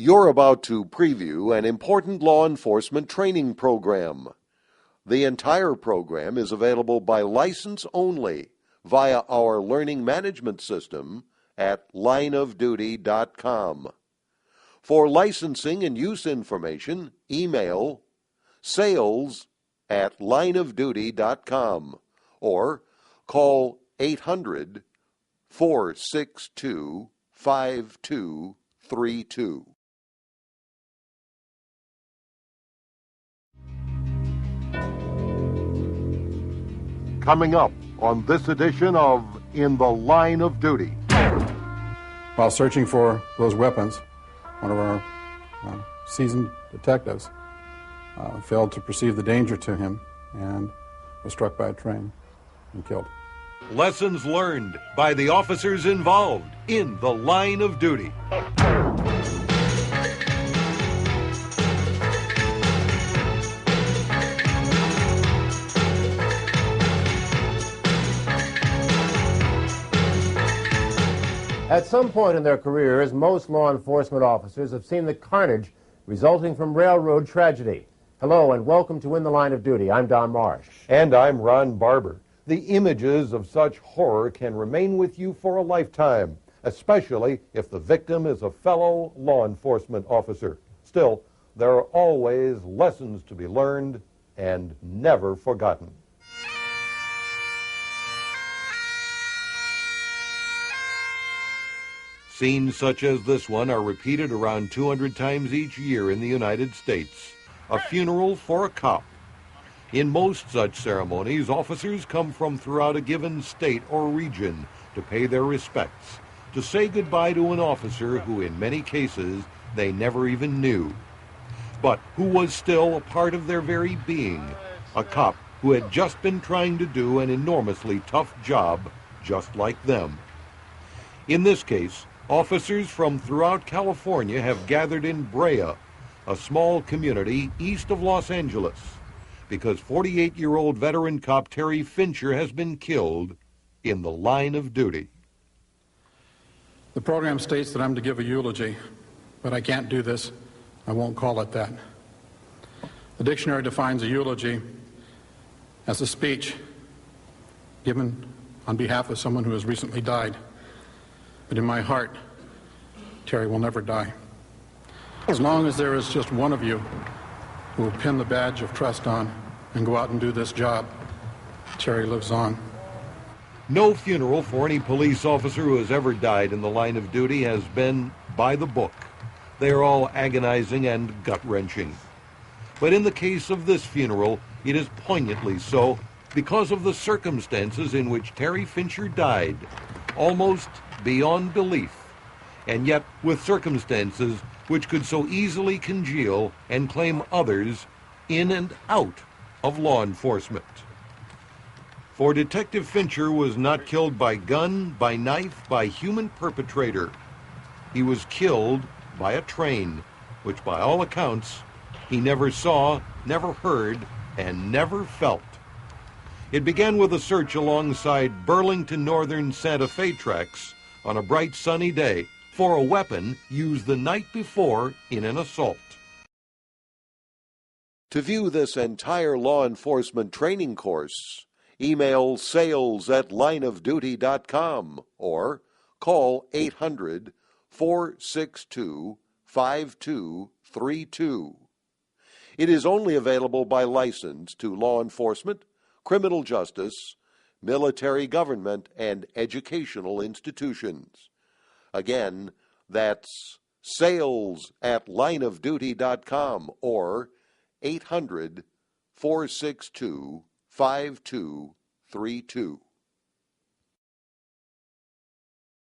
You're about to preview an important law enforcement training program. The entire program is available by license only via our learning management system at lineofduty.com. For licensing and use information, email sales@lineofduty.com or call 800-462-5232. Coming up on this edition of In the Line of Duty. While searching for those weapons, one of our seasoned detectives failed to perceive the danger to him and was struck by a train and killed. Lessons learned by the officers involved in the line of duty. At some point in their careers, most law enforcement officers have seen the carnage resulting from railroad tragedy. Hello and welcome to In the Line of Duty. I'm Don Marsh. And I'm Ron Barber. The images of such horror can remain with you for a lifetime, especially if the victim is a fellow law enforcement officer. Still, there are always lessons to be learned and never forgotten. Scenes such as this one are repeated around 200 times each year in the United States. A funeral for a cop. In most such ceremonies, officers come from throughout a given state or region to pay their respects, to say goodbye to an officer who in many cases they never even knew, but who was still a part of their very being, a cop who had just been trying to do an enormously tough job just like them. In this case, officers from throughout California have gathered in Brea, a small community east of Los Angeles, because 48-year-old veteran cop Terry Fincher has been killed in the line of duty. The program states that I'm to give a eulogy, but I can't do this. I won't call it that. The dictionary defines a eulogy as a speech given on behalf of someone who has recently died. But in my heart, Terry will never die. As long as there is just one of you who will pin the badge of trust on and go out and do this job, Terry lives on. No funeral for any police officer who has ever died in the line of duty has been by the book. They are all agonizing and gut-wrenching. But in the case of this funeral, it is poignantly so because of the circumstances in which Terry Fincher died, almost beyond belief, and yet with circumstances which could so easily congeal and claim others in and out of law enforcement. For Detective Fincher was not killed by gun, by knife, by human perpetrator. He was killed by a train, which by all accounts he never saw, never heard, and never felt. It began with a search alongside Burlington Northern Santa Fe tracks on a bright sunny day for a weapon used the night before in an assault. To view this entire law enforcement training course, email sales@lineofduty.com or call 800-462-5232. It is only available by license to law enforcement, criminal justice, military government, and educational institutions. Again, that's sales@lineofduty.com or 800-462-5232.